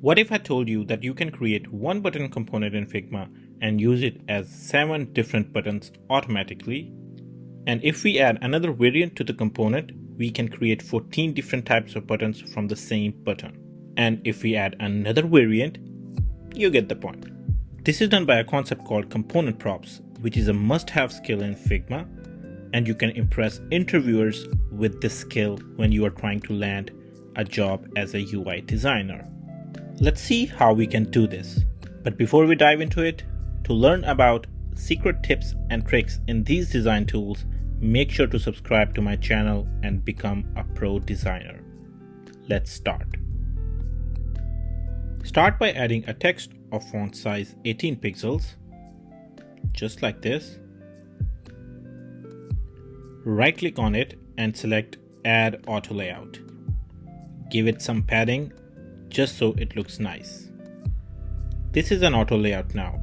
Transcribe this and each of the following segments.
What if I told you that you can create one button component in Figma and use it as 7 different buttons automatically? And if we add another variant to the component, we can create 14 different types of buttons from the same button. And if we add another variant, you get the point. This is done by a concept called component props, which is a must-have skill in Figma, and you can impress interviewers with this skill when you are trying to land a job as a UI designer. Let's see how we can do this. But before we dive into it, to learn about secret tips and tricks in these design tools, make sure to subscribe to my channel and become a pro designer. Let's start. Start by adding a text of font size 18 pixels, just like this. Right click on it and select Add Auto Layout. Give it some padding just so it looks nice. This is an auto layout now,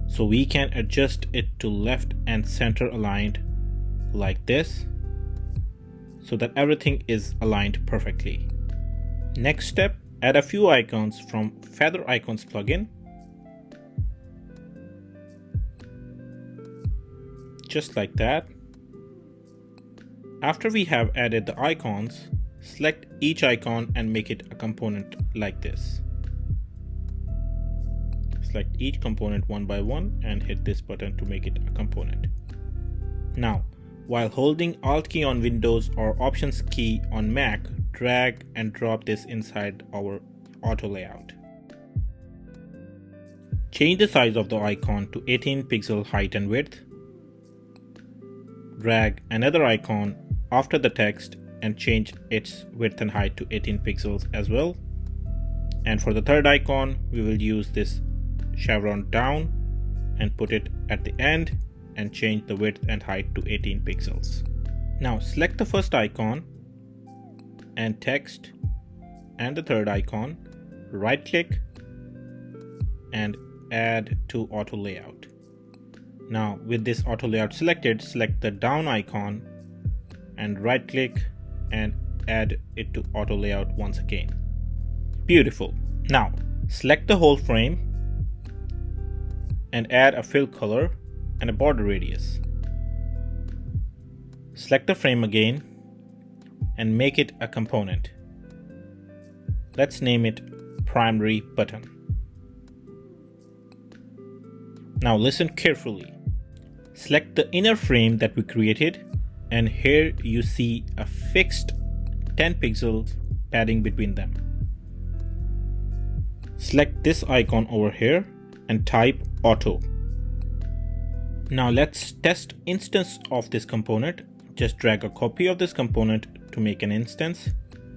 so we can adjust it to left and center aligned like this so that everything is aligned perfectly. Next step, add a few icons from Feather Icons plugin. Just like that. After we have added the icons, select each icon and make it a component like this. Select each component one by one and hit this button to make it a component. Now, while holding Alt key on Windows or Options key on Mac, drag and drop this inside our auto layout. Change the size of the icon to 18 pixel height and width. Drag another icon after the text and change its width and height to 18 pixels as well. And for the third icon, we will use this chevron down and put it at the end and change the width and height to 18 pixels. Now select the first icon and text and the third icon, right click and add to auto layout. Now with this auto layout selected, select the down icon and right click and add it to auto layout once again. Beautiful. Now select the whole frame and add a fill color and a border radius. Select the frame again and make it a component. Let's name it primary button. Now listen carefully. Select the inner frame that we created, and here you see a fixed 10 pixels padding between them. Select this icon over here and type auto. Now let's test instance of this component. Just drag a copy of this component to make an instance.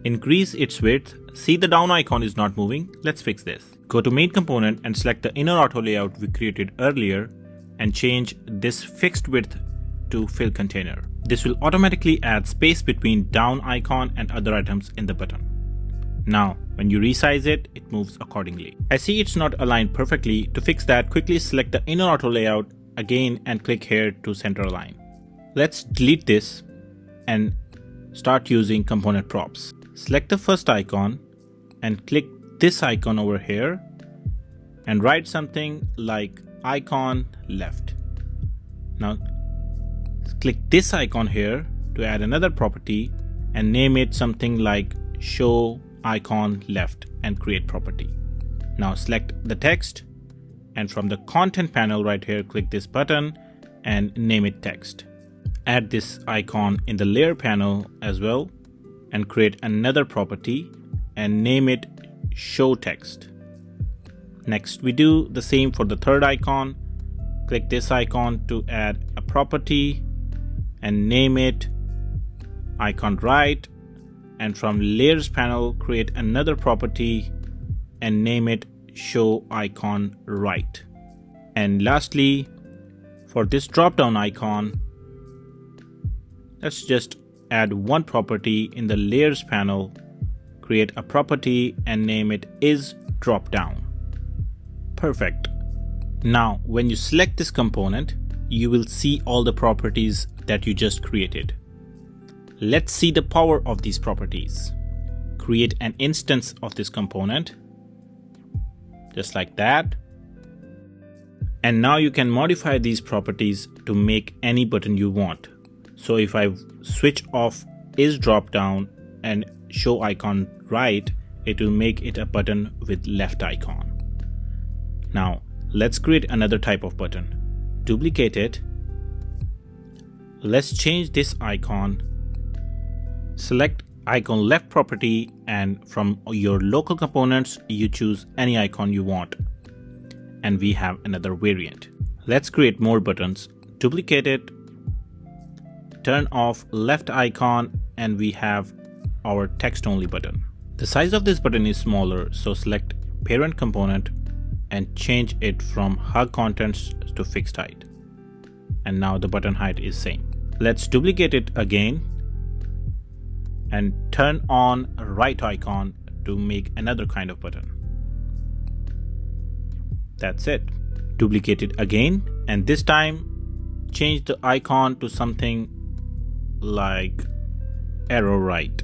Increase its width. See, the down icon is not moving. Let's fix this. Go to main component and select the inner auto layout we created earlier and change this fixed width to fill container. This will automatically add space between down icon and other items in the button. Now, when you resize it, it moves accordingly. I see it's not aligned perfectly. To fix that, quickly select the inner auto layout again and click here to center align. Let's delete this and start using component props. Select the first icon and click this icon over here and write something like icon left. Now click this icon here to add another property and name it something like show icon left and create property. Now select the text and from the content panel right here, click this button and name it text. Add this icon in the layer panel as well and create another property and name it show text. Next, we do the same for the third icon. Click this icon to add a property and name it icon right, and from layers panel create another property and name it show icon right. And lastly, for this drop down icon, let's just add one property in the layers panel, create a property and name it is drop down. Perfect. Now when you select this component, you will see all the properties that you just created. Let's see the power of these properties. Create an instance of this component. just like that. And now you can modify these properties to make any button you want. So if I switch off is drop down and show icon right, it will make it a button with left icon. Now let's create another type of button. Duplicate it. Let's change this icon. Select icon left property, and from your local components you choose any icon you want. And we have another variant. Let's create more buttons. Duplicate it. Turn off left icon, and we have our text only button. The size of this button is smaller, so select parent component and change it from hug contents to fixed height. And now the button height is same. Let's duplicate it again and turn on right icon to make another kind of button. That's it. Duplicate it again, and this time change the icon to something like arrow right.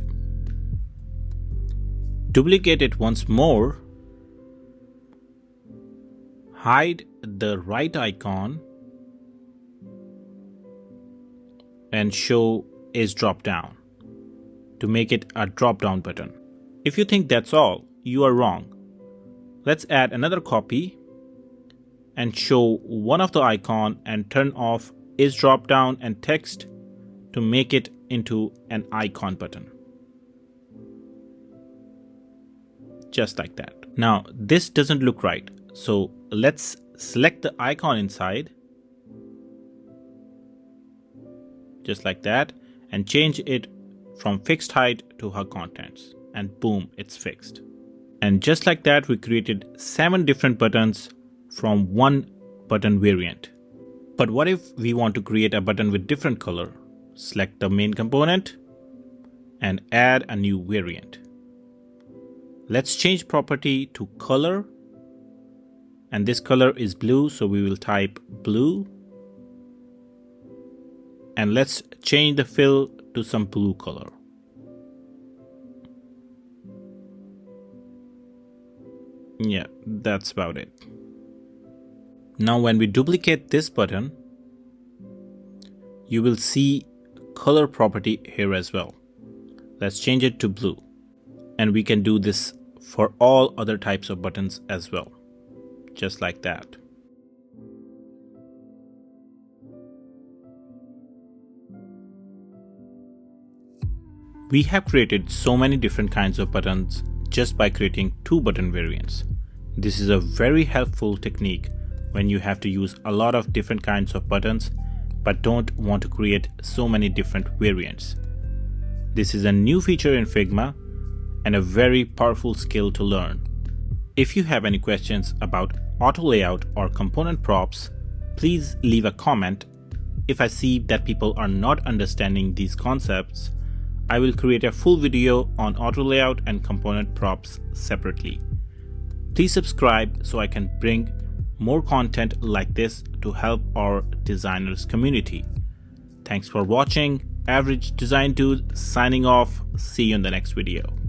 Duplicate it once more. Hide the right icon and show is drop down to make it a drop down button. If you think that's all, you are wrong. Let's add another copy and show one of the icon and turn off is drop down and text to make it into an icon button. Just like that. Now this doesn't look right, so let's select the icon inside, just like that, and change it from fixed height to hug contents, and boom, it's fixed. And just like that, we created 7 different buttons from one button variant. But what if we want to create a button with different color? Select the main component and add a new variant. Let's change property to color, and this color is blue, so we will type blue, and let's change the fill to some blue color. Yeah, that's about it. Now when we duplicate this button, you will see color property here as well. Let's change it to blue, and we can do this for all other types of buttons as well, just like that. We have created so many different kinds of buttons just by creating 2 button variants. This is a very helpful technique when you have to use a lot of different kinds of buttons but don't want to create so many different variants. This is a new feature in Figma and a very powerful skill to learn. If you have any questions about auto layout or component props, please leave a comment. If I see that people are not understanding these concepts, I will create a full video on auto layout and component props separately. Please subscribe so I can bring more content like this to help our designers community. Thanks for watching. Average Design Dude signing off. See you in the next video.